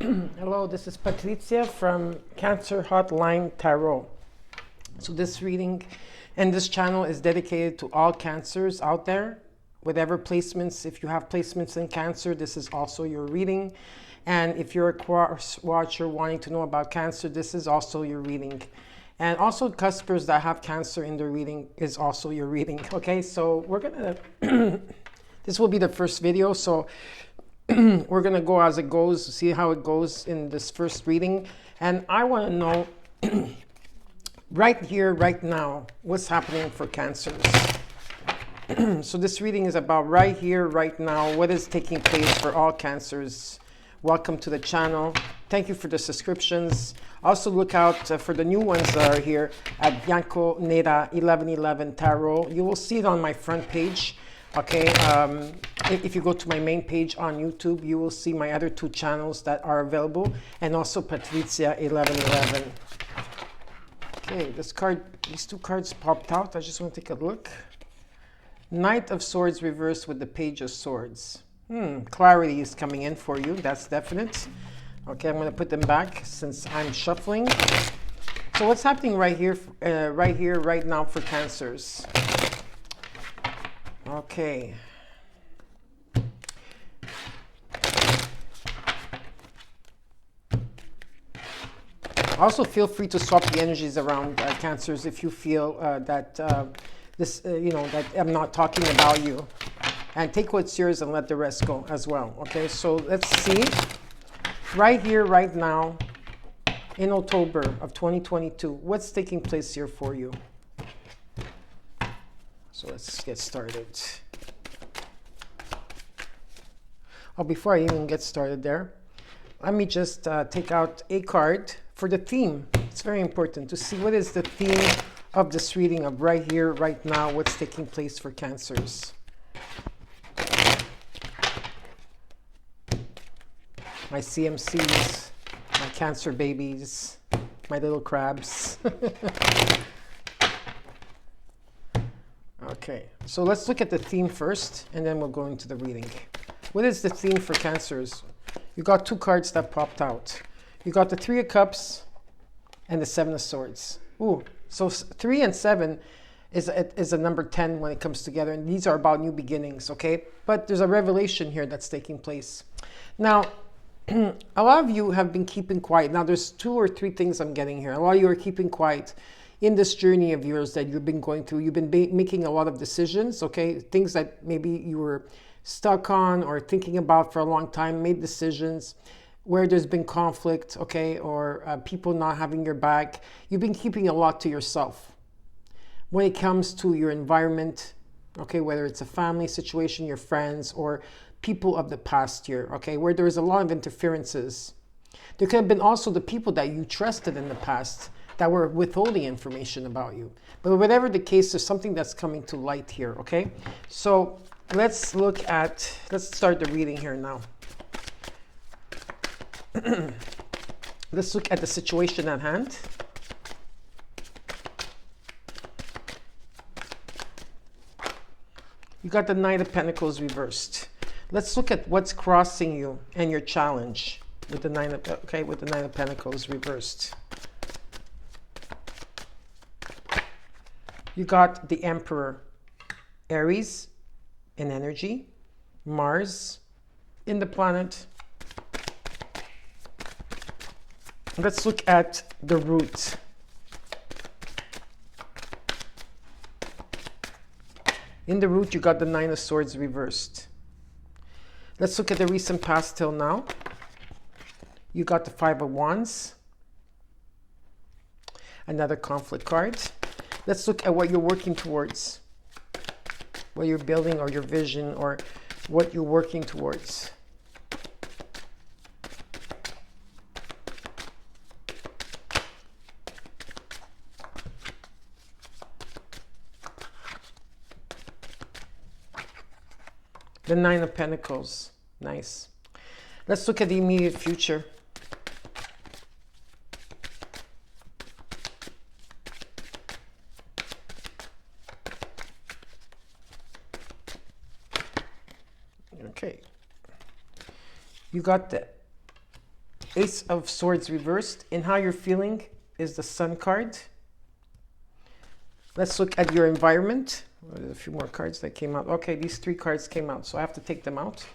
Hello, this is Patricia from Cancer Hotline Tarot. So this reading and this channel is dedicated to all cancers out there. Whatever placements, if you have placements in cancer, this is also your reading. And if you're a cross watcher wanting to know about cancer, this is also your reading. And also cuspers that have cancer in their reading is also your reading. Okay, so we're gonna, this will be the first video. So we're gonna go as it goes, see how it goes in this first reading. And I wanna know right here, right now, what's happening for cancers. So this reading is about right here, right now, what is taking place for all cancers. Welcome to the channel. Thank you for the subscriptions. Also look out for the new ones that are here at Bianco Nera 1111 Tarot. You will see it on my front page. Okay, if you go to my main page on YouTube, you will see my other two channels that are available, and also Patricia 1111. Okay, these two cards popped out. I just want to take a look. Knight of Swords reversed with the Page of Swords. Clarity is coming in for you. That's definite. Okay, I'm going to put them back since I'm shuffling. So what's happening right here, right now for cancers? Okay. Also, feel free to swap the energies around cancers if you feel that that I'm not talking about you. And take what's yours and let the rest go as well. Okay, so let's see. Right here, right now, in October of 2022, what's taking place here for you? So let's get started. Oh, before I even get started there, let me just take out a card for the theme. It's very important to see what is the theme of this reading of right here, right now, what's taking place for cancers. My CMCs, my cancer babies, my little crabs. Okay, so let's look at the theme first, and then we'll go into the reading. What is the theme for cancers? You got two cards that popped out. You got the Three of Cups and the Seven of Swords. Ooh, so 3 and 7 is a number 10 when it comes together, and these are about new beginnings, okay? But there's a revelation here that's taking place. Now, a lot of you have been keeping quiet. Now, there's 2 or 3 things I'm getting here. A lot of you are keeping quiet in this journey of yours that you've been going through. You've been making a lot of decisions, okay? Things that maybe you were stuck on or thinking about for a long time, made decisions where there's been conflict, okay? Or people not having your back. You've been keeping a lot to yourself. When it comes to your environment, okay, whether it's a family situation, your friends, or people of the past year, okay, where there is a lot of interferences. There could have been also the people that you trusted in the past that were withholding information about you. But whatever the case, there's something that's coming to light here, okay? So let's start the reading here now. Let's look at the situation at hand. You got the Knight of Pentacles reversed. Let's look at what's crossing you and your challenge with the Nine of Pentacles reversed. You got the Emperor, Aries in energy, Mars in the planet. Let's look at the root. In the root, you got the Nine of Swords reversed. Let's look at the recent past till now. You got the Five of Wands. Another conflict card. Let's look at what you're working towards. What you're building, or your vision, or what you're working towards. The Nine of Pentacles. Nice. Let's look at the immediate future. Okay. You got the Ace of Swords reversed. In how you're feeling is the Sun card. Let's look at your environment. There's a few more cards that came out. Okay, these 3 cards came out, so I have to take them out.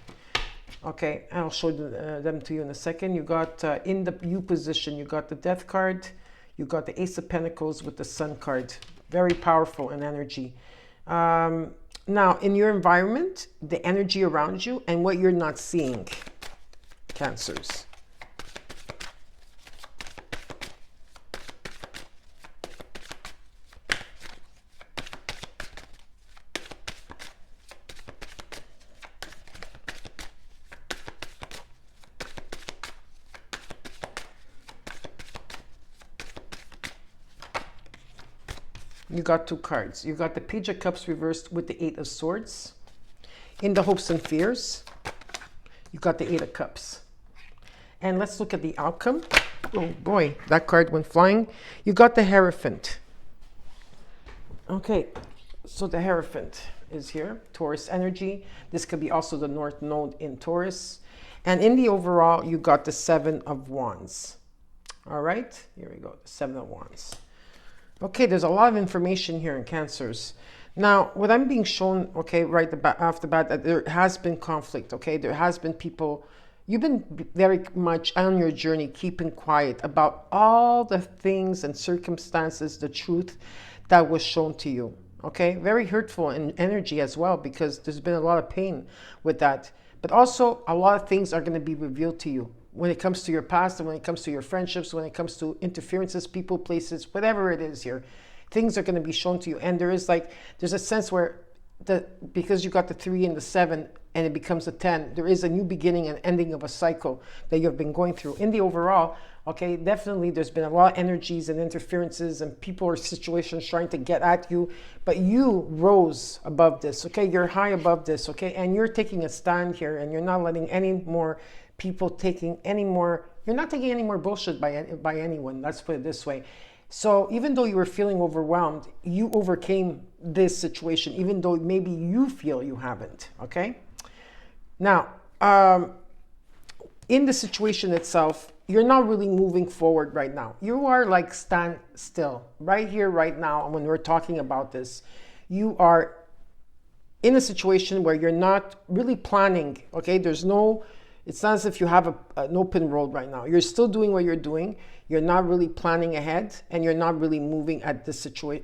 Okay, I'll show them to you in a second. You got in the U position, you got the Death card. You got the Ace of Pentacles with the Sun card. Very powerful in energy. Now, in your environment, the energy around you and what you're not seeing, Cancers. You got 2 cards. You got the Page of Cups reversed with the 8 of Swords. In the hopes and fears, you got the 8 of Cups. And let's look at the outcome. Oh boy, that card went flying. You got the Hierophant. Okay, so the Hierophant is here. Taurus energy. This could be also the North Node in Taurus. And in the overall, you got the 7 of Wands. All right, here we go, the 7 of Wands. Okay, there's a lot of information here in Cancers. Now, what I'm being shown, okay, right off the bat, that there has been conflict, okay? There has been people, you've been very much on your journey keeping quiet about all the things and circumstances, the truth that was shown to you, okay? Very hurtful in energy as well, because there's been a lot of pain with that. But also, a lot of things are going to be revealed to you when it comes to your past and when it comes to your friendships, when it comes to interferences, people, places, whatever it is here, things are going to be shown to you. And there's a sense where because you got the 3 and the 7 and it becomes a 10, there is a new beginning and ending of a cycle that you've been going through. In the overall, okay, definitely there's been a lot of energies and interferences and people or situations trying to get at you, but you rose above this, okay? You're high above this, okay? And you're taking a stand here and you're not letting any more people you're not taking any more bullshit by anyone, let's put it this way. So even though you were feeling overwhelmed, you overcame this situation, even though maybe you feel you haven't, okay? Now, in the situation itself, you're not really moving forward right now. You are like stand still right here, right now. When we're talking about this, you are in a situation where you're not really planning, okay? It's not as if you have an open road right now. You're still doing what you're doing. You're not really planning ahead, and you're not really moving at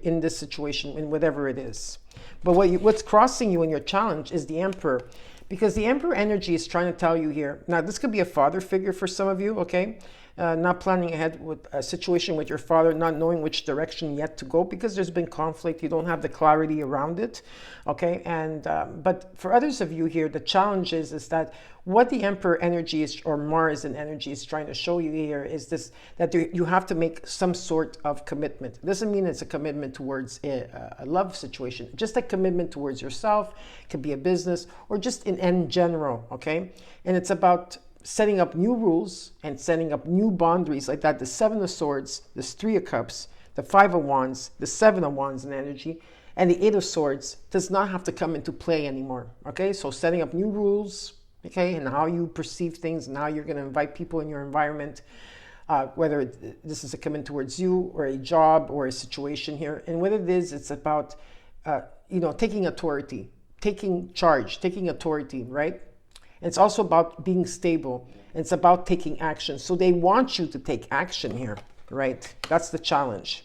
in this situation, in whatever it is. But what's crossing you in your challenge is the Emperor, because the Emperor energy is trying to tell you here. Now, this could be a father figure for some of you, okay? Not planning ahead with a situation with your father, not knowing which direction yet to go because there's been conflict. You don't have the clarity around it, okay? And but for others of you here, the challenge is that what the Emperor energy is, or Mars in energy is trying to show you here is this, that you have to make some sort of commitment. It doesn't mean it's a commitment towards a love situation, just a commitment towards yourself. It could be a business or just in general, okay? And it's about setting up new rules and setting up new boundaries like that. The 7 of Swords, this 3 of Cups, the 5 of Wands, the 7 of Wands in energy, and the 8 of Swords does not have to come into play anymore, okay? So setting up new rules, okay, and how you perceive things and how you're going to invite people in your environment, whether this is a commitment towards you or a job or a situation here. And what it is, it's about, taking authority, taking charge, taking authority, right? It's also about being stable. It's about taking action. So they want you to take action here, right? That's the challenge.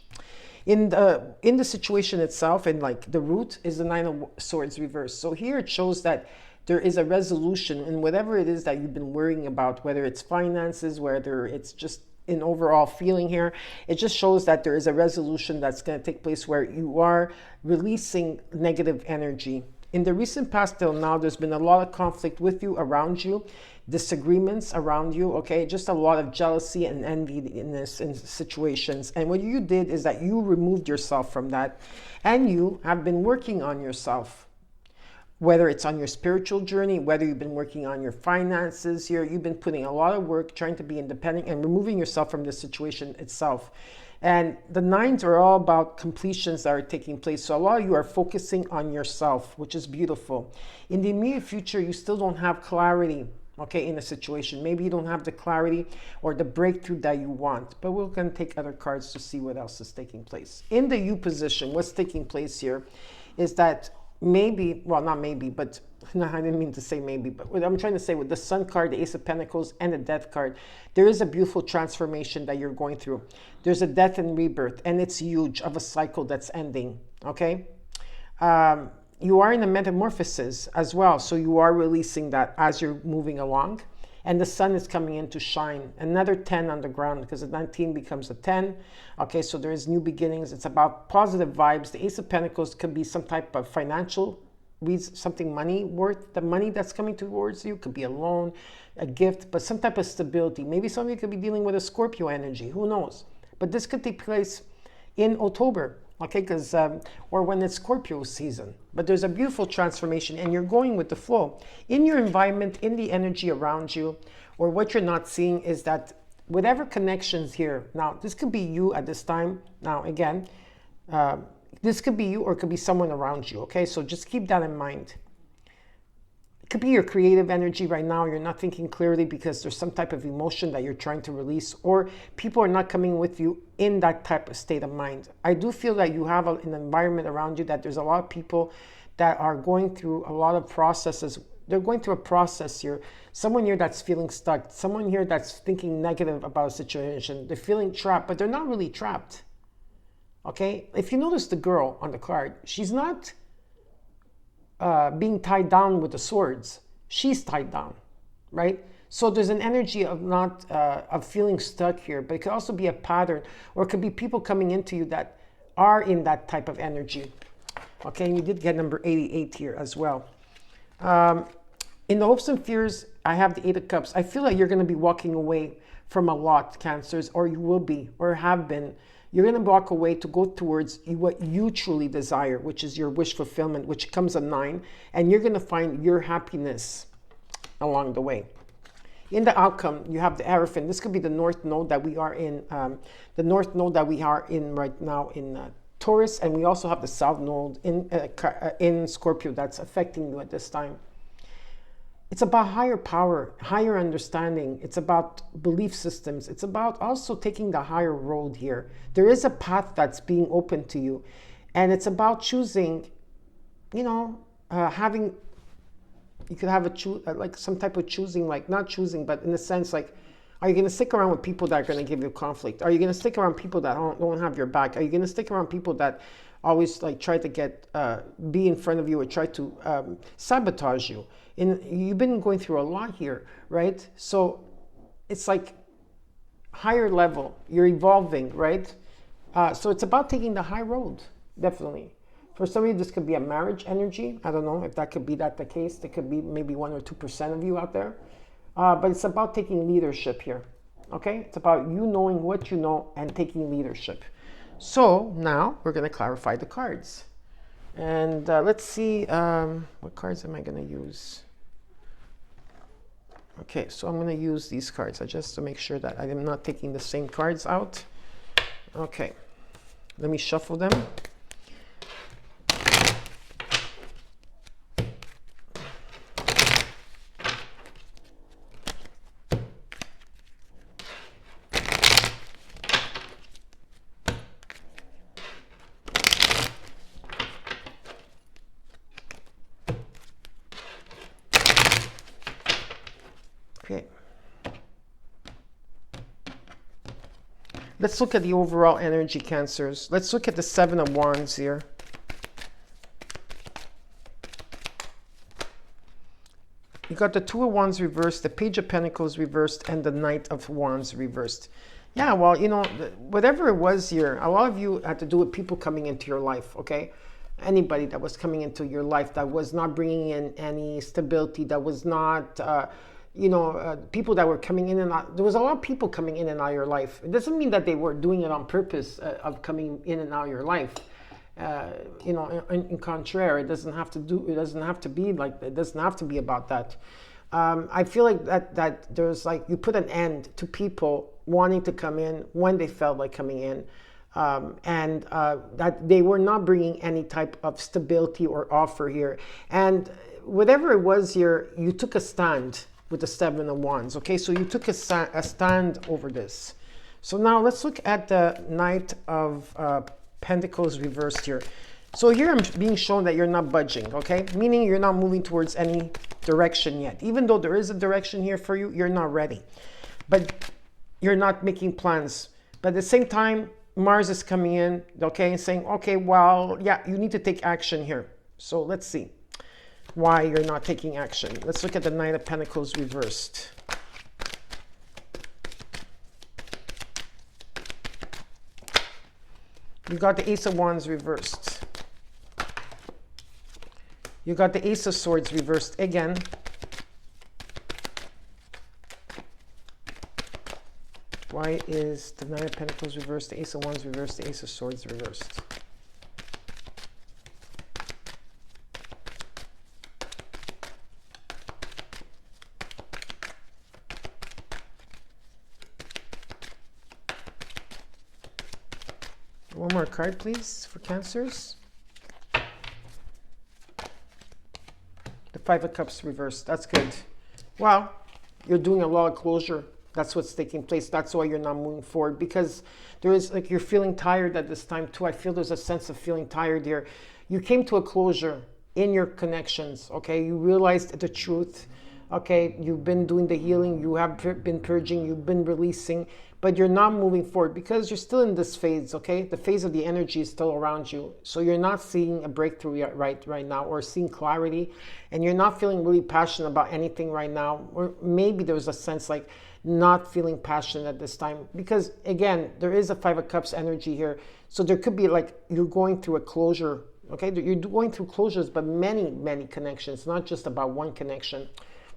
In the situation itself, and like the root is the 9 of Swords reversed. So here it shows that there is a resolution in whatever it is that you've been worrying about, whether it's finances, whether it's just an overall feeling here. It just shows that there is a resolution that's going to take place where you are releasing negative energy. In the recent past till now, there's been a lot of conflict with you, around you, disagreements around you, okay? Just a lot of jealousy and envy in situations. And what you did is that you removed yourself from that, and you have been working on yourself. Whether it's on your spiritual journey, whether you've been working on your finances here, you've been putting a lot of work trying to be independent and removing yourself from the situation itself. And the 9s are all about completions that are taking place. So a lot of you are focusing on yourself, which is beautiful. In the immediate future, you still don't have clarity, okay, in a situation. Maybe you don't have the clarity or the breakthrough that you want, but we're going to take other cards to see what else is taking place. In the U position, what's taking place here is that maybe, well, not maybe, but no, I didn't mean to say maybe, but what I'm trying to say with the Sun card, the Ace of Pentacles, and the Death card, there is a beautiful transformation that you're going through. There's a death and rebirth, and it's huge, of a cycle that's ending, okay? You are in a metamorphosis as well, so you are releasing that as you're moving along, and the sun is coming in to shine. Another 10 on the ground, because a 19 becomes a 10. Okay, so there is new beginnings. It's about positive vibes. The Ace of Pentacles could be some type of financial, something money worth, the money that's coming towards you could be a loan, a gift, but some type of stability. Maybe some of you could be dealing with a Scorpio energy, who knows? But this could take place in October. Okay, because or when it's Scorpio season. But there's a beautiful transformation, and you're going with the flow. In your environment, in the energy around you, or what you're not seeing is that whatever connections here, now this could be you at this time. Now again, this could be you or it could be someone around you, okay? So just keep that in mind. It could be your creative energy right now. You're not thinking clearly because there's some type of emotion that you're trying to release, or people are not coming with you in that type of state of mind. I do feel that you have an environment around you that there's a lot of people that are going through a lot of processes. They're going through a process here. Someone here that's feeling stuck. Someone here that's thinking negative about a situation. They're feeling trapped, but they're not really trapped. Okay? If you notice the girl on the card, she's not being tied down with the swords. She's tied down, right? So there's an energy of not of feeling stuck here, but it could also be a pattern, or it could be people coming into you that are in that type of energy. Okay, and you did get number 88 here as well. In the hopes and fears, I have the 8 of Cups. I feel like you're going to be walking away from a lot, Cancers, or you will be, or have been. You're going to walk away to go towards what you truly desire, which is your wish fulfillment, which comes a 9, and you're going to find your happiness along the way. In the outcome, you have the Hierophant. This could be the North Node that we are in, right now in Taurus, and we also have the South Node in Scorpio that's affecting you at this time. It's about higher power, higher understanding. It's about belief systems. It's about also taking the higher road here. There is a path that's being open to you, and it's about choosing, you know, having. You could have like some type of choosing, like not choosing, but in a sense, like, are you going to stick around with people that are going to give you conflict? Are you going to stick around people that don't have your back? Are you going to stick around people that always like try to be in front of you or try to sabotage you? You've been going through a lot here, right? So it's like higher level. You're evolving, right? So it's about taking the high road, definitely. For some of you, this could be a marriage energy. I don't know if that could be the case. There could be maybe 1 or 2% of you out there. But it's about taking leadership here, okay? It's about you knowing what you know and taking leadership. So now we're going to clarify the cards. And let's see, what cards am I going to use? Okay, so I'm going to use these cards just to make sure that I am not taking the same cards out. Okay, let me shuffle them. Okay. Let's look at the overall energy, Cancers. Let's look at the 7 of Wands here. You got the 2 of Wands reversed, the Page of Pentacles reversed, and the Knight of Wands reversed. Yeah, well, you know, whatever it was here, a lot of you had to do with people coming into your life, okay? Anybody that was coming into your life that was not bringing in any stability, that was not... people that were coming in and out. There was a lot of people coming in and out of your life. It doesn't mean that they were doing it on purpose of coming in and out of your life. In contrary, it doesn't have to be like, it doesn't have to be about that. I feel like that there's like, you put an end to people wanting to come in when they felt like coming in. And that they were not bringing any type of stability or offer here. And whatever it was here, you took a stand. with the Seven of Wands. Okay, so you took a stand over this. So now let's look at the Knight of Pentacles reversed here. So here I'm being shown that you're not budging, okay? Meaning you're not moving towards any direction yet. Even though there is a direction here for you, you're not ready. But you're not making plans. But at the same time, Mars is coming in, okay, and saying, okay, well, yeah, you need to take action here. So let's see why you're not taking action. Let's look at the Knight of Pentacles reversed. You got the Ace of Wands reversed. You got the Ace of Swords reversed again. Why is the Knight of Pentacles reversed, the Ace of Wands reversed, the Ace of Swords reversed? One more card, please, for Cancers. The Five of Cups reversed. That's good. Well, you're doing a lot of closure. That's what's taking place. That's why you're not moving forward, because there is, like, you're feeling tired at this time too. I feel there's a sense of feeling tired here. You came to a closure in your connections, okay? You realized the truth, okay? You've been doing the healing. You have been purging. You've been releasing, but you're not moving forward because you're still in this phase, okay? The phase of the energy is still around you. So you're not seeing a breakthrough yet, right now, or seeing clarity, and you're not feeling really passionate about anything right now. Or maybe there's a sense like not feeling passionate at this time, because again, there is a Five of Cups energy here. So there could be like you're going through a closure, okay? You're going through closures, but many connections, not just about one connection.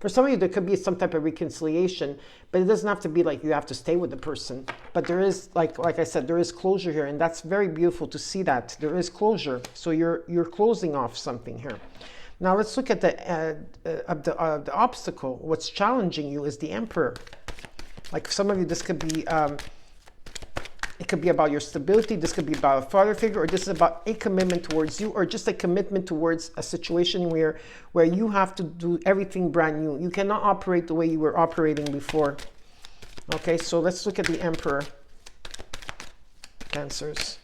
For some of you, there could be some type of reconciliation, but it doesn't have to be like you have to stay with the person. But there is, like I said, there is closure here, and that's very beautiful to see that there is closure. So you're closing off something here. Now let's look at the obstacle. What's challenging you is the Emperor. Like some of you, this could be, it could be about your stability. This could be about a father figure, or this is about a commitment towards you, or just a commitment towards a situation where you have to do everything brand new. You cannot operate the way you were operating before. Okay, so let's look at the Emperor. Cancers.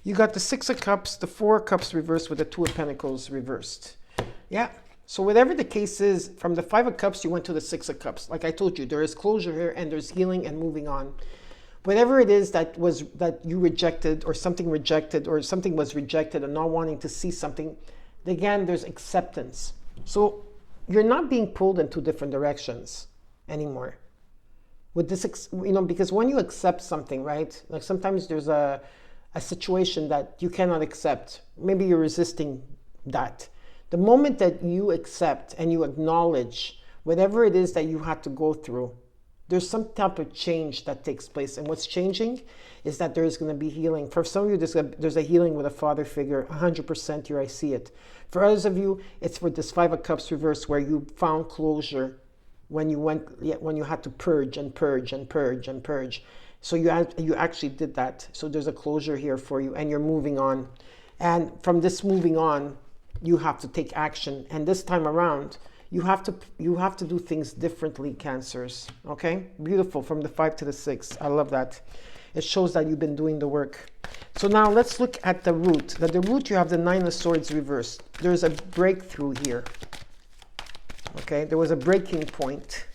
You got the Six of Cups, the Four of Cups reversed with the Two of Pentacles reversed. Yeah. So whatever the case is, from the Five of Cups, you went to the Six of Cups. Like I told you, there is closure here, and there's healing and moving on. Whatever it is that you rejected, or something was rejected, and not wanting to see something, again, there's acceptance. So you're not being pulled in two different directions anymore. With this, because when you accept something, right? Like sometimes there's a situation that you cannot accept. Maybe you're resisting that. The moment that you accept and you acknowledge whatever it is that you had to go through, there's some type of change that takes place. And what's changing is that there is going to be healing. For some of you, there's a healing with a father figure, 100% here, I see it. For others of you, it's for this Five of Cups reverse, where you found closure when you had to purge and purge and purge and purge. So you actually did that. So there's a closure here for you, and you're moving on. And from this moving on, you have to take action. And this time around, you have to do things differently, Cancers. Okay? Beautiful. From the 5 to the 6. I love that. It shows that you've been doing the work. So now let's look at the root. At the root, you have the Nine of Swords reversed. There's a breakthrough here. Okay? There was a breaking point.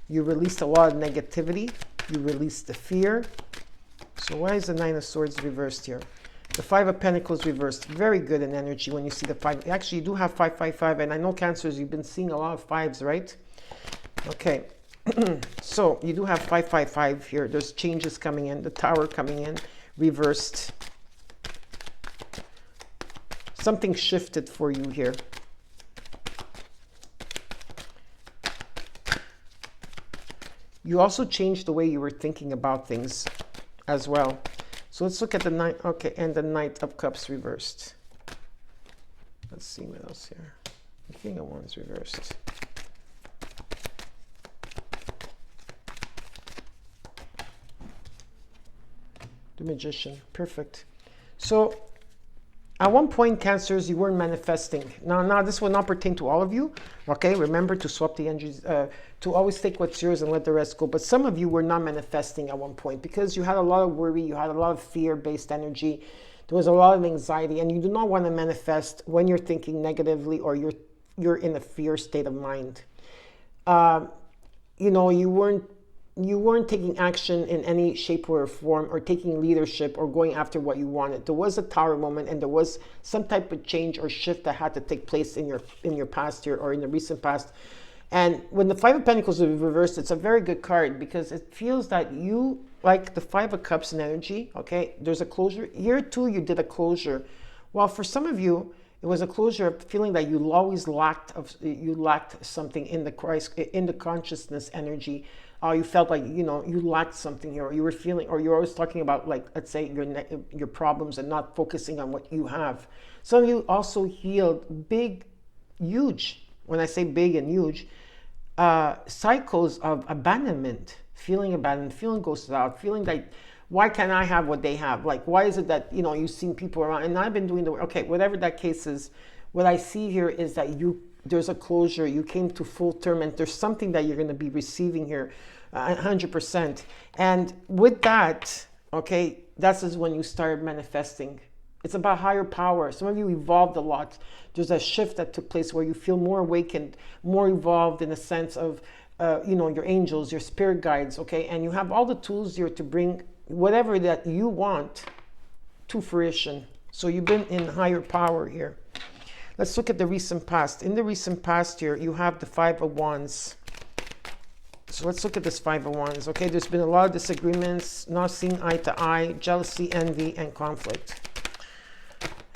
You released a lot of negativity. You released the fear. So why is the Nine of Swords reversed here? The Five of Pentacles reversed. Very good in energy when you see the 5. Actually, you do have 5, 5, 5. And I know, Cancers, you've been seeing a lot of 5s, right? Okay. So you do have 5, 5, 5 here. There's changes coming in. The Tower coming in. Reversed. Something shifted for you here. You also changed the way you were thinking about things as well. So let's look at the Knight, okay, and the Knight of Cups reversed. Let's see what else here. The King of Wands reversed. The Magician, perfect. So At one point, Cancers, you weren't manifesting. Now this will not pertain to all of you. Okay, remember to swap the energies, to always take what's yours and let the rest go. But some of you were not manifesting at one point because you had a lot of worry, you had a lot of fear-based energy. There was a lot of anxiety, and you do not want to manifest when you're thinking negatively or you're in a fear state of mind. You know, you weren't taking action in any shape or form, or taking leadership or going after what you wanted. There was a Tower moment, and there was some type of change or shift that had to take place in your past year or in the recent past. And when the Five of Pentacles is reversed, it's a very good card because it feels that you, like the Five of Cups in energy, okay, there's a closure. Here too, you did a closure. Well, for some of you, it was a closure of feeling that you always lacked something in the consciousness energy. You felt like, you know, you lacked something here, or you were feeling, or you're always talking about, like, let's say your problems and not focusing on what you have. Some of you also healed big, huge, when I say big and huge, cycles of abandonment, feeling abandoned, feeling ghosted out, feeling like, why can't I have what they have? Like, why is it that, you know, you've seen people around, and I've been doing the work. Okay, whatever that case is, what I see here is that there's a closure. You came to full term, and there's something that you're going to be receiving here, 100%. And with that, okay, that's is when you start manifesting. It's about higher power. Some of you evolved a lot. There's a shift that took place where you feel more awakened, more evolved in the sense of, you know, your angels, your spirit guides, okay? And you have all the tools here to bring whatever that you want to fruition. So you've been in higher power here. Let's look at the recent past. In the recent past here, you have the Five of Wands. So let's look at this Five of Wands. Okay, there's been a lot of disagreements, not seeing eye to eye, jealousy, envy, and conflict.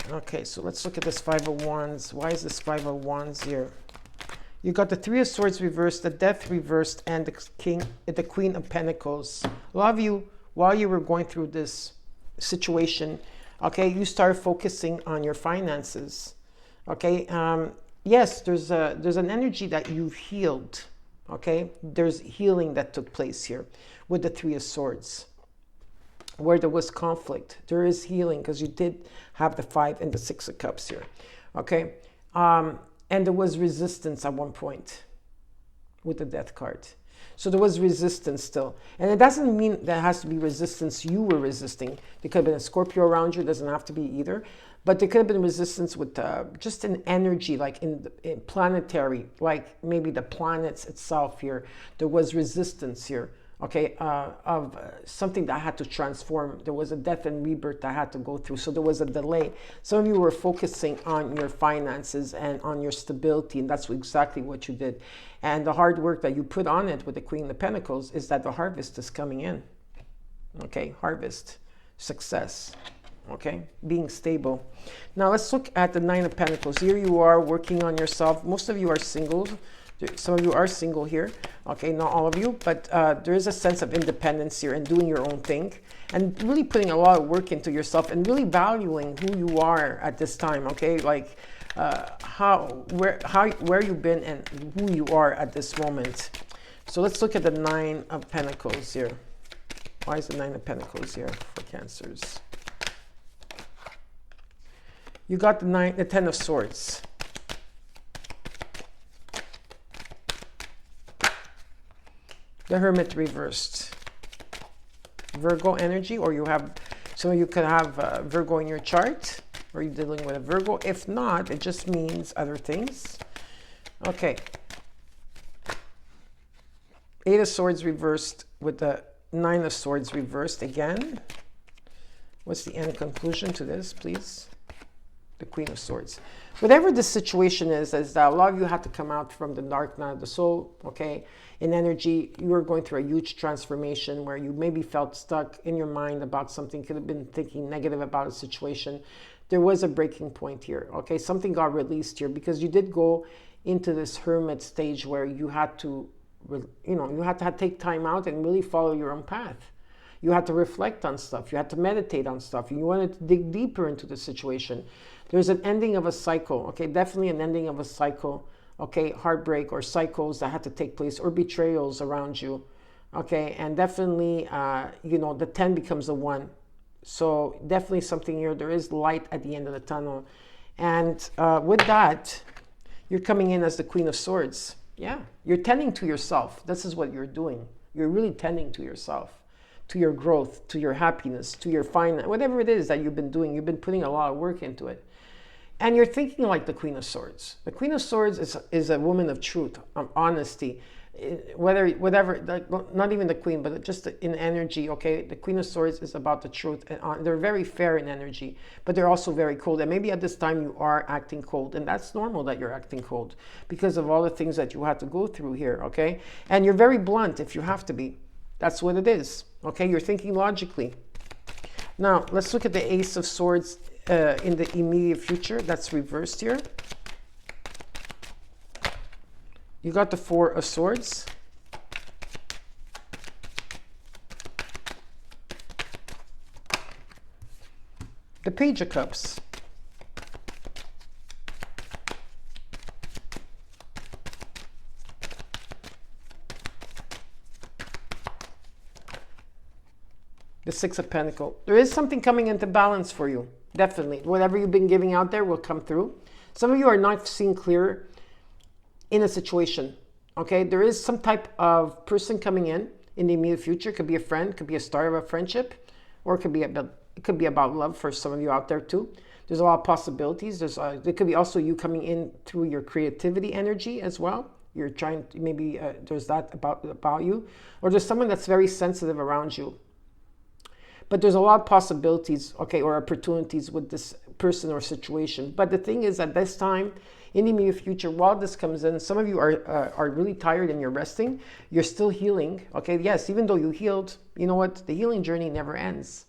Okay, so let's look at this Five of Wands. Why is this Five of Wands here? You got the Three of Swords reversed, the Death reversed, and the Queen of Pentacles. A lot of you, while you were going through this situation, okay, you started focusing on your finances. Okay, yes, there's an energy that you've healed. Okay, there's healing that took place here with the Three of Swords. Where there was conflict, there is healing because you did have the Five and the Six of Cups here. Okay, and there was resistance at one point with the Death card. So there was resistance still. And it doesn't mean there has to be resistance you were resisting. There could have been a Scorpio around you. It doesn't have to be either. But there could have been resistance with just an energy, like in planetary, like maybe the planets itself here. There was resistance here, okay, of something that had to transform. There was a death and rebirth that had to go through. So there was a delay. Some of you were focusing on your finances and on your stability, and that's exactly what you did. And the hard work that you put on it with the Queen of Pentacles is that the harvest is coming in. Okay, harvest, success, okay, being stable. Now let's look at the Nine of Pentacles. Here you are working on yourself. Most of you are single. Some of you are single here. Okay, not all of you, but there is a sense of independence here and doing your own thing and really putting a lot of work into yourself and really valuing who you are at this time. Okay, like where you've been and who you are at this moment. So let's look at the Nine of Pentacles here. Why is the Nine of Pentacles here for Cancers? You got the Ten of Swords. The Hermit reversed. Virgo energy, or you have, some of you could have Virgo in your chart, or you're dealing with a Virgo. If not, it just means other things. Okay. Eight of Swords reversed with the Nine of Swords reversed again. What's the end conclusion to this, please? The Queen of Swords. Whatever the situation is that a lot of you had to come out from the dark night of the soul, okay? In energy, you were going through a huge transformation where you maybe felt stuck in your mind about something, could have been thinking negative about a situation. There was a breaking point here, okay? Something got released here because you did go into this hermit stage where you had to, you know, you had to take time out and really follow your own path. You had to reflect on stuff. You had to meditate on stuff. You wanted to dig deeper into the situation. There's an ending of a cycle, okay? Definitely an ending of a cycle, okay? Heartbreak or cycles that had to take place or betrayals around you, okay? And definitely, you know, the 10 becomes a 1. So definitely something here. There is light at the end of the tunnel. And with that, you're coming in as the Queen of Swords. Yeah, you're tending to yourself. This is what you're doing. You're really tending to yourself, to your growth, to your happiness, to your finance, whatever it is that you've been doing. You've been putting a lot of work into it. And you're thinking like the Queen of Swords. The Queen of Swords is a woman of truth, honesty. Whatever, not even the queen, but just in energy, okay? The Queen of Swords is about the truth. And they're very fair in energy, but they're also very cold. And maybe at this time you are acting cold, and that's normal that you're acting cold because of all the things that you had to go through here, okay? And you're very blunt if you have to be. That's what it is, okay? You're thinking logically. Now, let's look at the Ace of Swords in the immediate future. That's reversed here. You got the Four of Swords. The Page of Cups. The Six of Pentacles. There is something coming into balance for you. Definitely. Whatever you've been giving out there will come through. Some of you are not seeing clear in a situation, okay? There is some type of person coming in the immediate future. It could be a friend, could be a start of a friendship, or it could be about love for some of you out there too. There's a lot of possibilities. There could be also you coming in through your creativity energy as well. You're trying to, maybe there's that about you, or there's someone that's very sensitive around you. But there's a lot of possibilities, okay, or opportunities with this person or situation. But the thing is, at this time, in the immediate future, while this comes in, some of you are really tired and you're resting. You're still healing, okay? Yes, even though you healed, you know what? The healing journey never ends.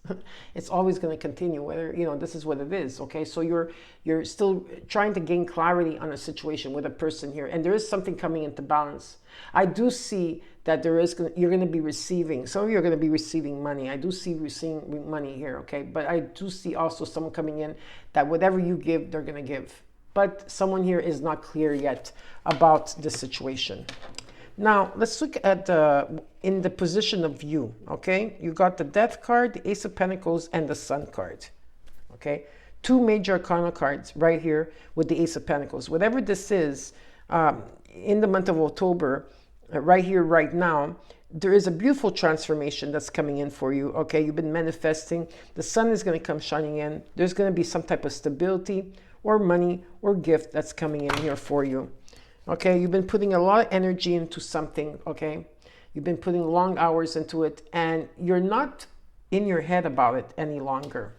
It's always going to continue, whether, you know, this is what it is, okay? So you're still trying to gain clarity on a situation with a person here. And there is something coming into balance. I do see that you're going to be receiving, some of you are going to be receiving money. I do see receiving money here, okay? But I do see also someone coming in that whatever you give, they're going to give. But someone here is not clear yet about the situation. Now, let's look at in the position of you, okay? You got the Death card, the Ace of Pentacles, and the Sun card, okay? Two major arcana cards right here with the Ace of Pentacles. Whatever this is, in the month of October, right here, right now, there is a beautiful transformation that's coming in for you, okay? You've been manifesting. The sun is going to come shining in. There's going to be some type of stability or money or gift that's coming in here for you, okay? You've been putting a lot of energy into something, okay? You've been putting long hours into it, and you're not in your head about it any longer.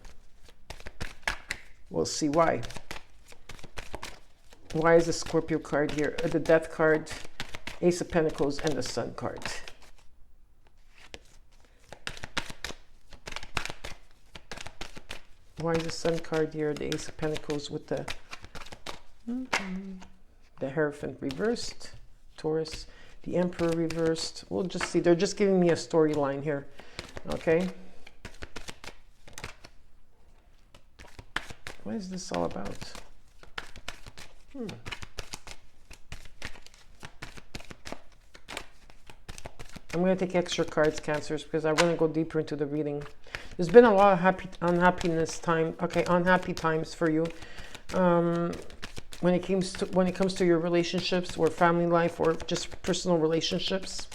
We'll see why. Why is the Scorpio card here? The Death card, Ace of Pentacles, and the Sun card. Why is the Sun card here? The Ace of Pentacles with the Hierophant reversed, Taurus, the Emperor reversed. We'll just see. They're just giving me a storyline here, okay? What is this all about? I'm going to take extra cards, Cancers, because I want to go deeper into the reading. There's been a lot of unhappy times for you. When it comes to your relationships or family life or just personal relationships.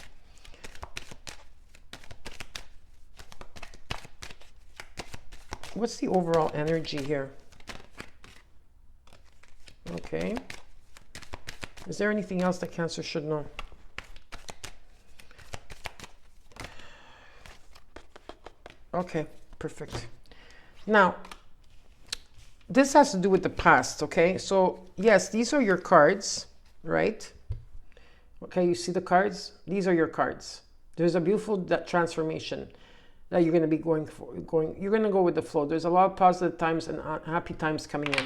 What's the overall energy here? Okay. Is there anything else that Cancer should know? Okay, perfect. Now, this has to do with the past, okay? So, yes, these are your cards, right? Okay, you see the cards? These are your cards. There's a beautiful transformation that you're going to be going for. You're going to go with the flow. There's a lot of positive times and happy times coming in.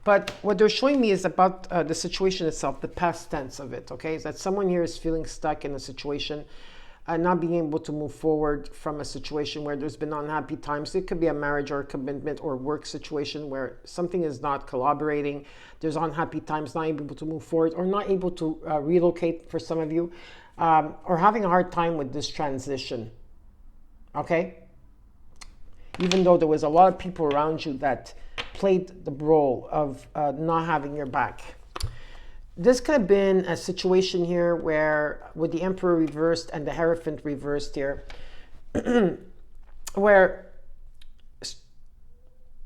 But what they're showing me is about the situation itself, the past tense of it, okay? Is that someone here is feeling stuck in a situation, not being able to move forward from a situation where there's been unhappy times. It could be a marriage or a commitment or work situation where something is not collaborating. There's unhappy times, not able to move forward or not able to relocate for some of you, or having a hard time with this transition, okay? even though there was a lot of people around you that played the role of not having your back. This could have been a situation here where, with the Emperor reversed and the Hierophant reversed here, where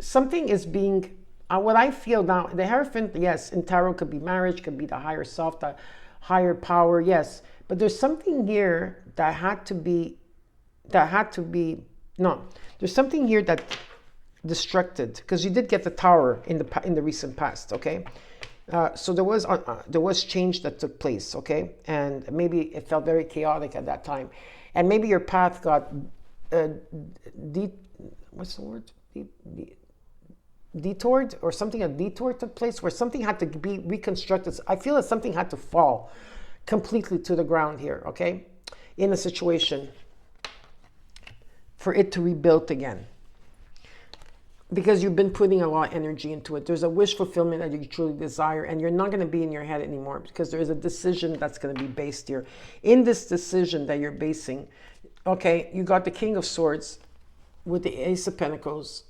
something is being, what I feel now, the Hierophant, yes, in tarot could be marriage, could be the higher self, the higher power, yes. But there's something here that had to be, no, there's something here that destructed, because you did get the Tower in the recent past, okay? So there was change that took place, okay? And maybe it felt very chaotic at that time. And maybe your path got, what's the word? Detoured, or something, a detour took place where something had to be reconstructed. I feel that something had to fall completely to the ground here, okay? In a situation for it to rebuild again. Because you've been putting a lot of energy into it. There's a wish fulfillment that you truly desire, and you're not going to be in your head anymore, because there is a decision that's going to be based here. In this decision that you're basing, okay, you got the King of Swords with the Ace of Pentacles,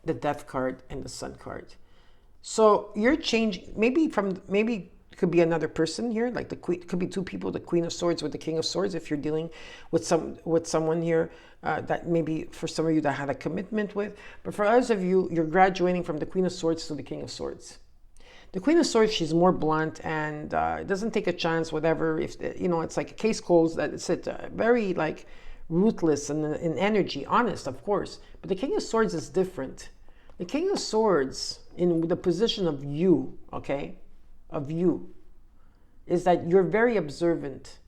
the Death card, and the Sun card. So you're changing, maybe it could be another person here, like the Queen, it could be two people, the Queen of Swords with the King of Swords, if you're dealing with someone here that maybe for some of you that had a commitment with. But for others of you, you're graduating from the Queen of Swords to the King of Swords. The Queen of Swords, she's more blunt and it doesn't take a chance, whatever. If it's like a case closed, that it's very like ruthless and in energy, honest, of course. But the King of Swords is different. The King of Swords, in the position of you, okay, of you, is that you're very observant.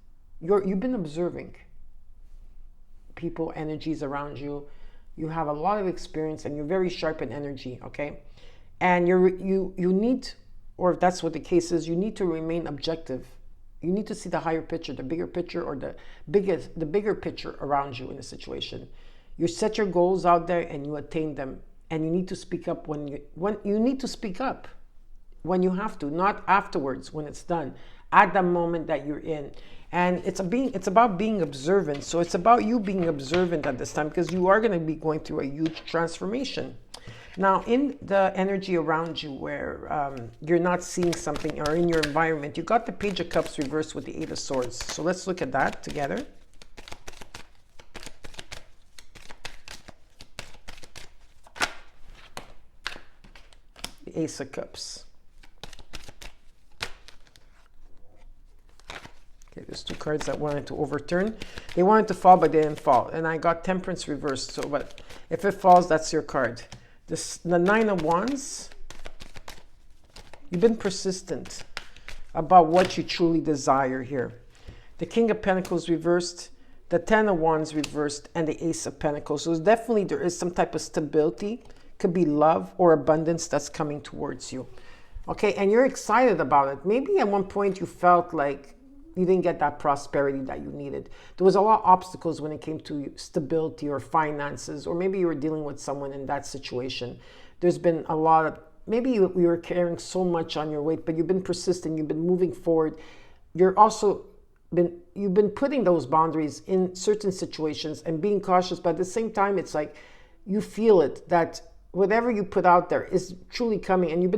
You've been observing people, energies around you. You have a lot of experience and you're very sharp in energy, okay? And you need, or if that's what the case is, you need to remain objective. You need to see the higher picture, the bigger picture, or the bigger picture around you in a situation. You set your goals out there and you attain them. And you need to speak up when you need to speak up when you have to, not afterwards when it's done, at the moment that you're in. And it's about being observant. So it's about you being observant at this time, because you are going to be going through a huge transformation. Now, in the energy around you where you're not seeing something, or in your environment, you got the Page of Cups reversed with the Eight of Swords. So let's look at that together. The Ace of Cups. Okay, there's two cards that wanted to overturn. They wanted to fall, but they didn't fall. And I got Temperance reversed. So, but if it falls, that's your card. The Nine of Wands. You've been persistent about what you truly desire here. The King of Pentacles reversed, the Ten of Wands reversed, and the Ace of Pentacles. So definitely there is some type of stability. Could be love or abundance that's coming towards you. Okay, and you're excited about it. Maybe at one point you felt like you didn't get that prosperity that you needed. There was a lot of obstacles when it came to stability or finances, or maybe you were dealing with someone in that situation. There's been a lot of, maybe you were carrying so much on your weight, but you've been persistent, you've been moving forward. You've been putting those boundaries in certain situations and being cautious, but at the same time, it's like you feel it, that whatever you put out there is truly coming, and you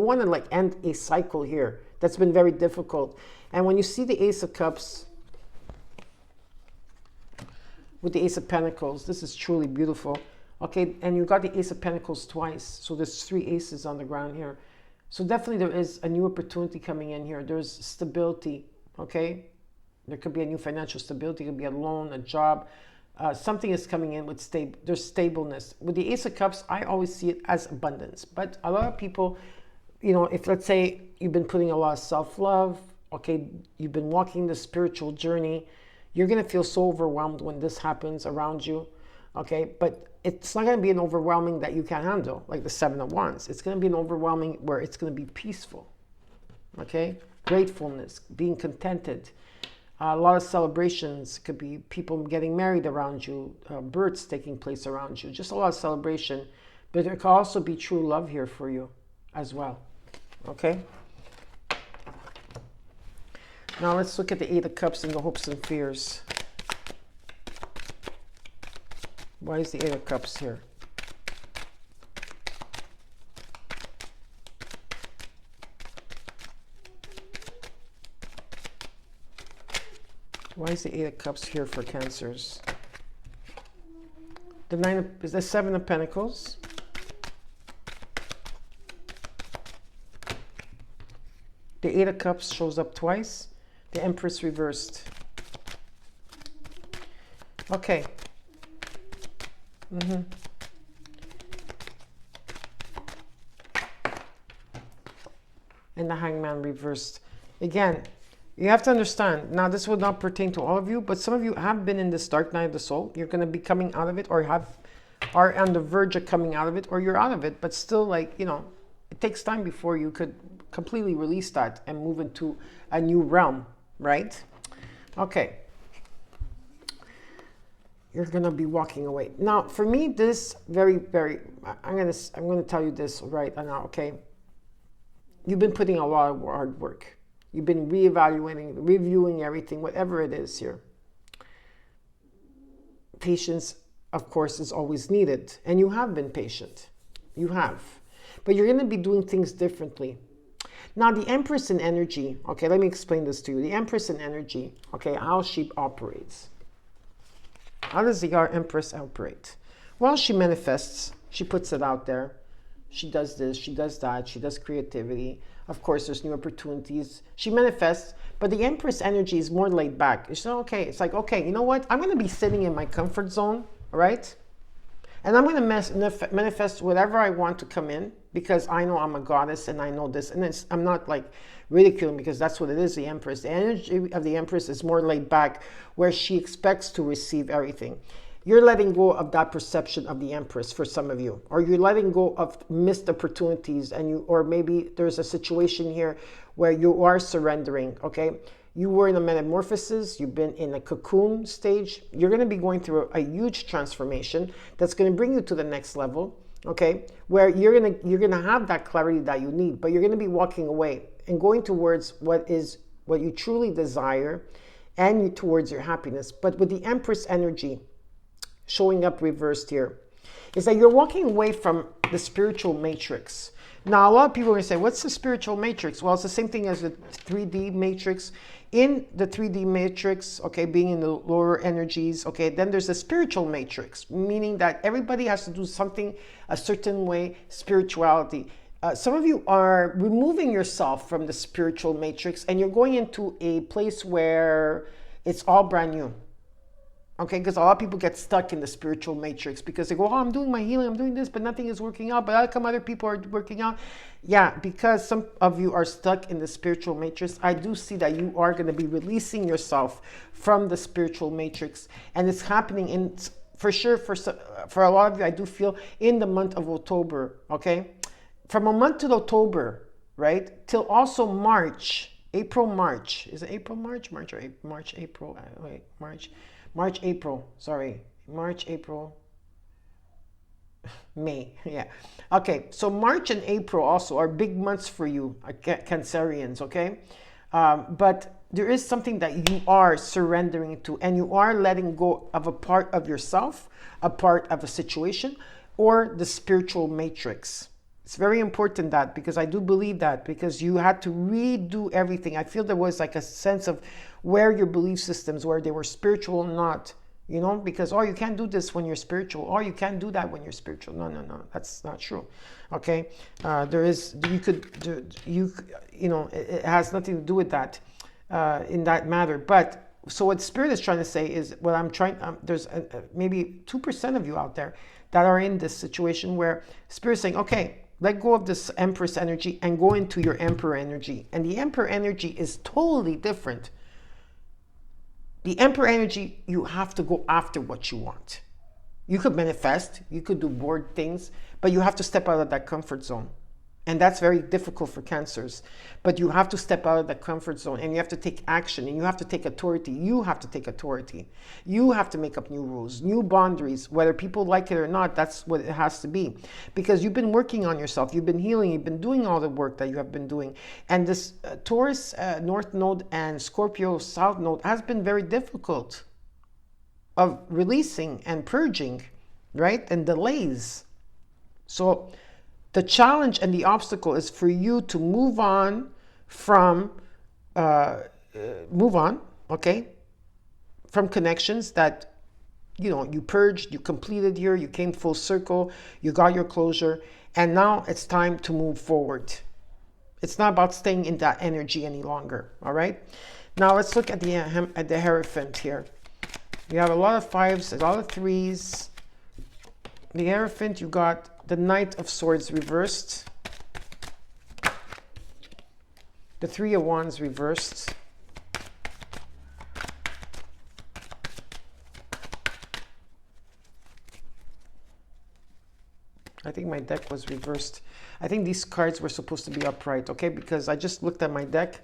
want to like end a cycle here that's been very difficult. And when you see the Ace of Cups with the Ace of Pentacles, this is truly beautiful. Okay, and you got the Ace of Pentacles twice. So there's three aces on the ground here. So definitely there is a new opportunity coming in here. There's stability, okay? There could be a new financial stability. It could be a loan, a job. Something is coming in with there's stableness. With the Ace of Cups, I always see it as abundance. But a lot of people, if let's say you've been putting a lot of self-love, okay, you've been walking the spiritual journey, you're going to feel so overwhelmed when this happens around you, okay? But it's not going to be an overwhelming that you can't handle, like the Seven of Wands. It's going to be an overwhelming where it's going to be peaceful, okay? Gratefulness, being contented. A lot of celebrations. Could be people getting married around you, births taking place around you, just a lot of celebration. But there could also be true love here for you as well, okay? Now let's look at the Eight of Cups and the hopes and fears. Why is the Eight of Cups here? Why is the Eight of Cups here for Cancers? The Nine of, is the Seven of Pentacles. The Eight of Cups shows up twice. The Empress reversed. Okay. And the Hangman reversed. Again, you have to understand, now this will not pertain to all of you, but some of you have been in this dark night of the soul. You're going to be coming out of it, or are on the verge of coming out of it, or you're out of it, but still, like, you know, it takes time before you could completely release that and move into a new realm, right? Okay. You're going to be walking away. Now, for me, this I'm going to tell you this right now, okay? You've been putting a lot of hard work. You've been reevaluating, reviewing everything, whatever it is here. Patience, of course, is always needed. And you have been patient. You have. But you're going to be doing things differently. Now, the Empress in energy, okay, let me explain this to you. The Empress in energy, okay, how she operates. How does the Empress operate? Well, she manifests. She puts it out there. She does this, she does that, she does creativity. Of course, there's new opportunities. She manifests, but the Empress energy is more laid back. It's not okay. It's like, okay, you know what? I'm going to be sitting in my comfort zone, right? And I'm going to manifest whatever I want to come in, because I know I'm a goddess and I know this. And I'm not like ridiculing, because that's what it is, the Empress. The energy of the Empress is more laid back, where she expects to receive everything. You're letting go of that perception of the Empress for some of you, or you're letting go of missed opportunities, or maybe there's a situation here where you are surrendering, okay? You were in a metamorphosis, you've been in a cocoon stage. You're going to be going through a huge transformation that's going to bring you to the next level, okay? Where you're going to have that clarity that you need, but you're going to be walking away and going towards what you truly desire, and towards your happiness. But with the Empress energy showing up reversed here, is that you're walking away from the spiritual matrix. Now, a lot of people are going to say, what's the spiritual matrix? Well, it's the same thing as the 3D matrix. In the 3D matrix, okay, being in the lower energies, okay, then there's the spiritual matrix, meaning that everybody has to do something a certain way, spirituality. Some of you are removing yourself from the spiritual matrix, and you're going into a place where it's all brand new. Okay, because a lot of people get stuck in the spiritual matrix because they go, oh, I'm doing my healing, I'm doing this, but nothing is working out. But how come other people are working out? Yeah, because some of you are stuck in the spiritual matrix. I do see that you are going to be releasing yourself from the spiritual matrix. And it's happening for sure, for a lot of you, I do feel in the month of October, okay? From a month to October, right? Till also March, April, March. Is it April, March? March, April, March, April, sorry. March, April, May, yeah. Okay, so March and April also are big months for you, Cancerians, okay? But there is something that you are surrendering to, and you are letting go of a part of yourself, a part of a situation, or the spiritual matrix. It's very important that, because I do believe that, because you had to redo everything. I feel there was like a sense of where your belief systems, where they were spiritual or not, you know, because, oh, you can't do this when you're spiritual, or you can't do that when you're spiritual. No, that's not true. Okay. It has nothing to do with that in that matter. But so what Spirit is trying to say is, what I'm trying, there's maybe 2% of you out there that are in this situation where Spirit is saying, okay, let go of this Empress energy and go into your Emperor energy. And the Emperor energy is totally different. The Emperor energy, you have to go after what you want. You could manifest, you could do bored things, but you have to step out of that comfort zone. And that's very difficult for Cancers. But you have to step out of that comfort zone, and you have to take action, and you have to take authority. You have to take authority. You have to make up new rules, new boundaries. Whether people like it or not, that's what it has to be. Because you've been working on yourself. You've been healing. You've been doing all the work that you have been doing. And this Taurus North Node and Scorpio South Node has been very difficult of releasing and purging, right? And delays. So the challenge and the obstacle is for you to move on, okay? from connections that, you know, you purged, you completed here, you came full circle, you got your closure, and now it's time to move forward. It's not about staying in that energy any longer, all right? Now let's look at the Hierophant here. You have a lot of 5s, a lot of 3s. The Hierophant, you got the Knight of Swords reversed. The 3 of Wands reversed. I think my deck was reversed. I think these cards were supposed to be upright, okay? Because I just looked at my deck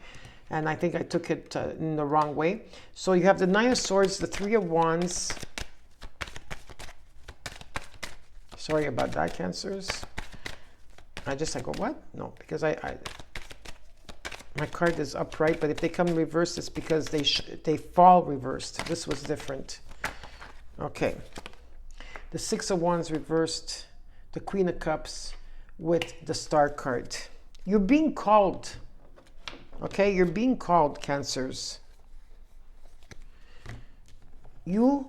and I think I took it in the wrong way. So you have the Nine of Swords, the 3 of Wands. Sorry about that, Cancers. I go, what? No, because my card is upright, but if they come reversed, it's because they fall reversed. This was different. Okay. The 6 of Wands reversed. The Queen of Cups with the Star card. You're being called. Okay, you're being called, Cancers. You,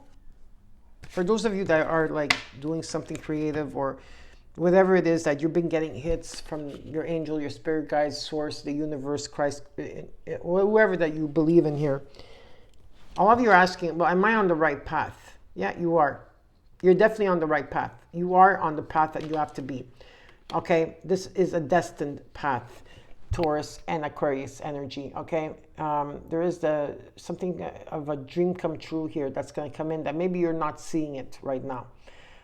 for those of you that are like doing something creative or whatever it is that you've been getting hits from your angel, your spirit guides, source, the universe, Christ, whoever that you believe in here, a lot of you are asking, well, am I on the right path? Yeah, you are. You're definitely on the right path. You are on the path that you have to be. Okay, this is a destined path, Taurus and Aquarius energy. Okay, there is something of a dream come true here that's going to come in that maybe you're not seeing it right now.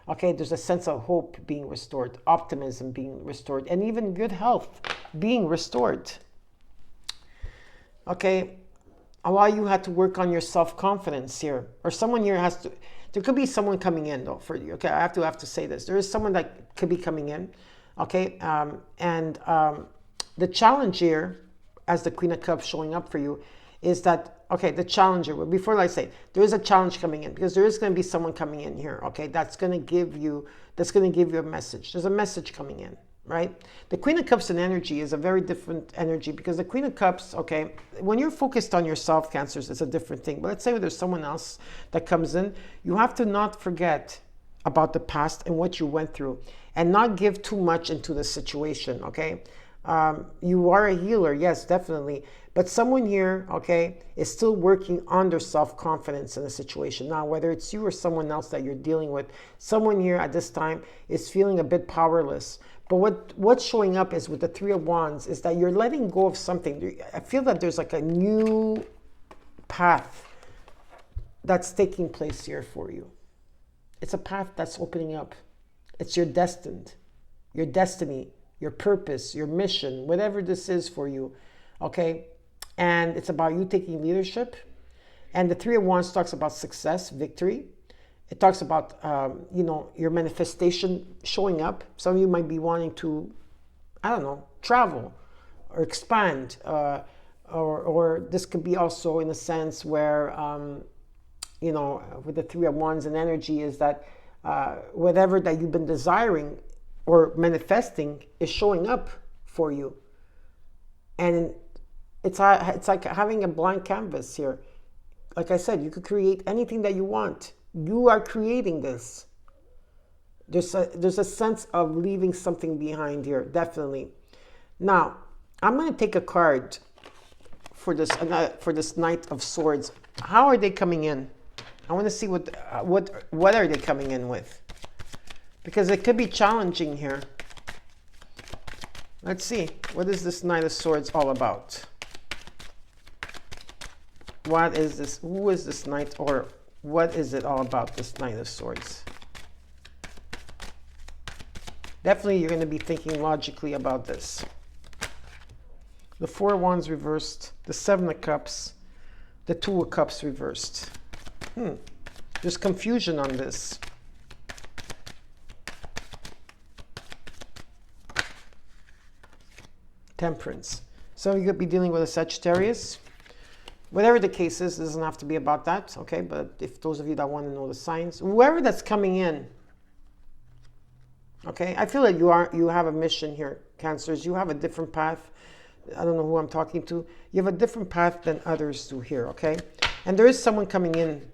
Okay, there's a sense of hope being restored, optimism being restored, and even good health being restored. Okay, a lot of you had to work on your self-confidence here, or someone here has to. There could be someone coming in though for you. Okay, I have to say this. There is someone that could be coming in. Okay, the challenge here, as the Queen of Cups showing up for you, is that, okay, the challenger, before I say, there is a challenge coming in because there is going to be someone coming in here, okay, that's going to give you a message. There's a message coming in, right? The Queen of Cups and energy is a very different energy because the Queen of Cups, okay, when you're focused on yourself, Cancers, it's a different thing. But let's say there's someone else that comes in, you have to not forget about the past and what you went through and not give too much into the situation, okay? You are a healer, yes, definitely. But someone here, okay, is still working on their self-confidence in the situation. Now, whether it's you or someone else that you're dealing with, someone here at this time is feeling a bit powerless. But what's showing up is with the 3 of Wands is that you're letting go of something. I feel that there's like a new path that's taking place here for you. It's a path that's opening up. It's your destiny, your purpose, your mission, whatever this is for you, okay? And it's about you taking leadership. And the 3 of Wands talks about success, victory. It talks about, your manifestation showing up. Some of you might be wanting to, I don't know, travel or expand. Or this could be also in a sense where, with the 3 of Wands and energy is that whatever that you've been desiring or manifesting is showing up for you. And it's like having a blank canvas here. Like I said, you could create anything that you want. You are creating this. There's a sense of leaving something behind here, definitely. Now, I'm going to take a card for this Knight of Swords. How are they coming in? I want to see what are they coming in with, because it could be challenging here. Let's see. What is this Knight of Swords all about? What is this? Who is this knight, or what is it all about, this Knight of Swords? Definitely you're going to be thinking logically about this. The 4 of Wands reversed, the 7 of Cups, the 2 of Cups reversed. There's confusion on this. Temperance. So you could be dealing with a Sagittarius. Whatever the case is, it doesn't have to be about that, okay? But if those of you that want to know the signs, whoever that's coming in, okay? I feel that you have a mission here, Cancers. You have a different path. I don't know who I'm talking to. You have a different path than others do here, okay? And there is someone coming in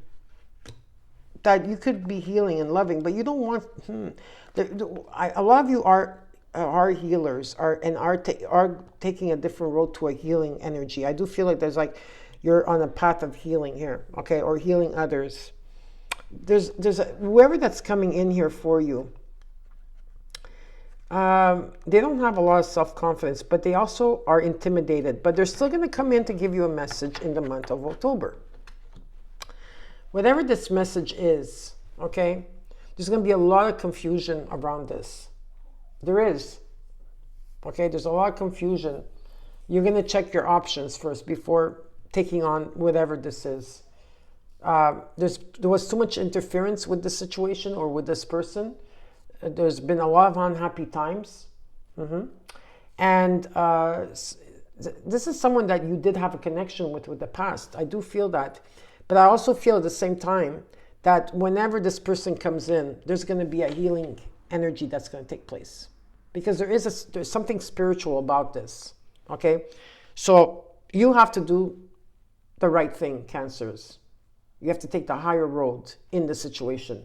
that you could be healing and loving, but you don't want. A lot of you are healers, are taking a different road to a healing energy. I do feel like there's like you're on a path of healing here, okay, or healing others. Whoever that's coming in here for you. They don't have a lot of self-confidence, but they also are intimidated. But they're still going to come in to give you a message in the month of October. Whatever this message is, okay, there's going to be a lot of confusion around this. There is. Okay, there's a lot of confusion. You're going to check your options first before taking on whatever this is. There was too much interference with the situation or with this person. There's been a lot of unhappy times. And this is someone that you did have a connection with the past. I do feel that. But I also feel at the same time that whenever this person comes in, there's going to be a healing energy that's going to take place. Because there's something spiritual about this. Okay? So you have to do the right thing, Cancers. You have to take the higher road in the situation.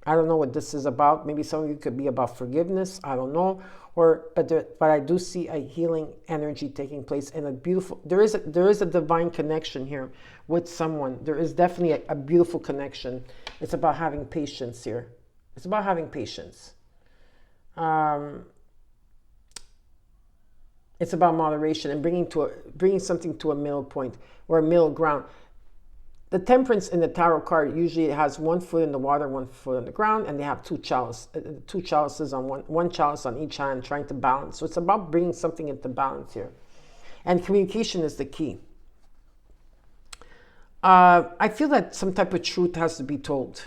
I don't know what this is about. Maybe some of you could be about forgiveness. I don't know. But I do see a healing energy taking place and a beautiful. There is a divine connection here with someone. There is definitely a beautiful connection. It's about having patience here. It's about having patience. It's about moderation and bringing something to a middle point or a middle ground. The Temperance in the tarot card usually has 1 foot in the water, 1 foot on the ground, and they have two chalices on one chalice on each hand, trying to balance. So it's about bringing something into balance here. And communication is the key. I feel that some type of truth has to be told.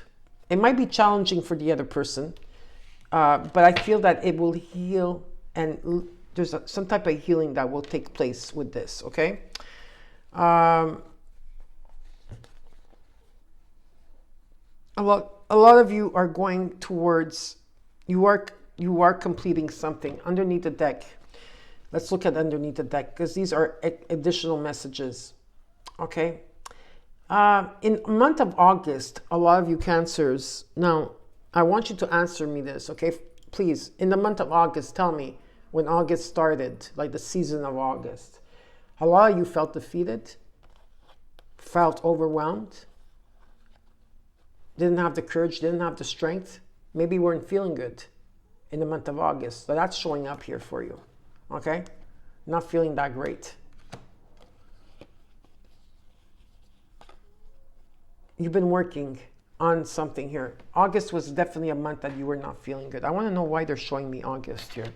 It might be challenging for the other person, but I feel that it will heal, and there's some type of healing that will take place with this, okay? A lot of you are going towards, you are completing something underneath the deck. Let's look at underneath the deck, because these are additional messages, okay? In the month of August, a lot of you Cancers, now I want you to answer me this, okay? Please, in the month of August, tell me when August started, like the season of August. A lot of you felt defeated, felt overwhelmed, didn't have the courage, didn't have the strength, maybe weren't feeling good in the month of August. So that's showing up here for you, okay? Not feeling that great. You've been working on something here. August was definitely a month that you were not feeling good. I want to know why they're showing me August here.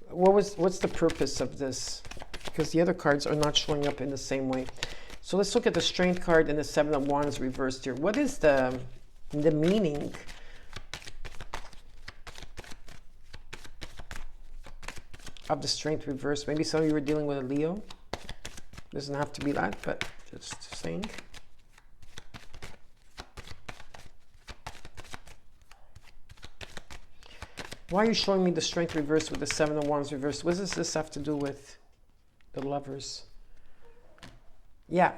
What's the purpose of this? Because the other cards are not showing up in the same way. So let's look at the Strength card and the Seven of Wands reversed here. What is the meaning of the Strength reversed? Maybe some of you were dealing with a Leo. Doesn't have to be that, but just saying. Why are you showing me the Strength reversed with the Seven of Wands reversed? What does this have to do with the Lovers? Yeah.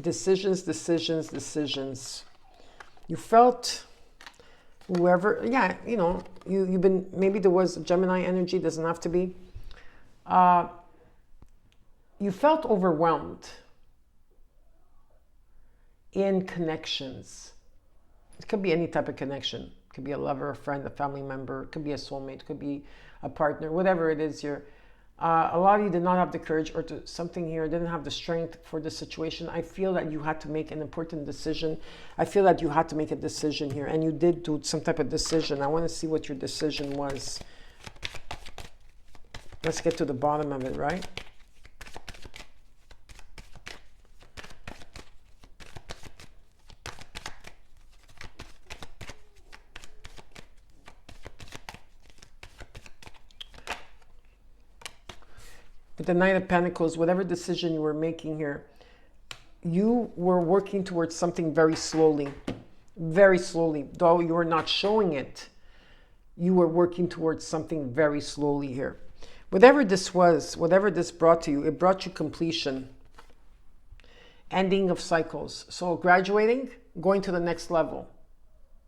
Decisions. You felt whoever, yeah, you know, you've been, maybe there was Gemini energy, doesn't have to be. You felt overwhelmed in connections. It could be any type of connection. It could be a lover, a friend, a family member. It could be a soulmate. It could be a partner, whatever it is here. A lot of you did not have the courage or something here, didn't have the strength for the situation. I feel that you had to make an important decision. I feel that you had to make a decision here, and you did do some type of decision. I want to see what your decision was. Let's get to the bottom of it, right? With the Knight of Pentacles, whatever decision you were making here, you were working towards something very slowly. Very slowly. Though you were not showing it, you were working towards something very slowly here. Whatever this was, whatever this brought to you, it brought you completion. Ending of cycles. So graduating, going to the next level,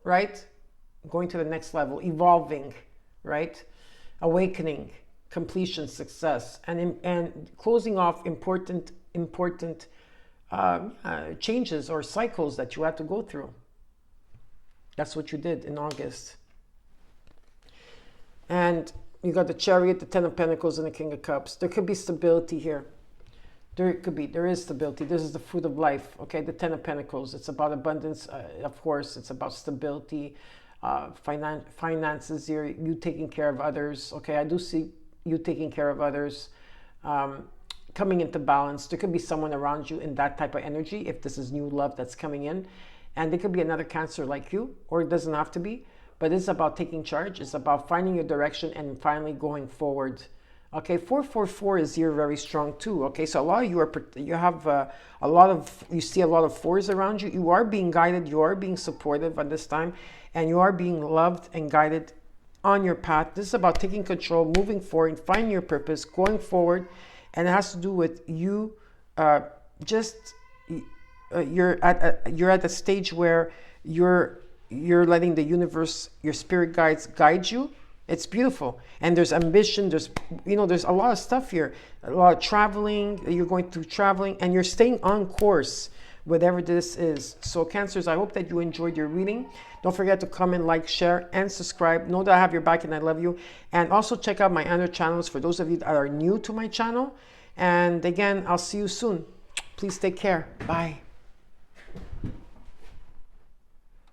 right? Going to the next level, evolving, right? Awakening, completion, success, and closing off important changes or cycles that you had to go through. That's what you did in August. And you got the Chariot, the Ten of Pentacles, and the King of Cups. There could be stability here. There is stability. This is the fruit of life, okay? The Ten of Pentacles, it's about abundance, of course. It's about stability, finances here, you taking care of others, okay? I do see you taking care of others, coming into balance. There could be someone around you in that type of energy, if this is new love that's coming in. And there could be another Cancer like you, or it doesn't have to be. But it's about taking charge. It's about finding your direction and finally going forward. Okay, 444 is here very strong too. Okay, so a lot of you see a lot of fours around you. You are being guided. You are being supportive at this time, and you are being loved and guided on your path. This is about taking control, moving forward, finding your purpose, going forward, and it has to do with you. You're at a stage where you're letting the universe, your spirit guides guide you. It's beautiful. And there's ambition. There's a lot of stuff here. A lot of traveling. You're going through traveling and you're staying on course, whatever this is. So Cancers, I hope that you enjoyed your reading. Don't forget to comment, like, share, and subscribe. Know that I have your back and I love you. And also check out my other channels for those of you that are new to my channel. And again, I'll see you soon. Please take care. Bye.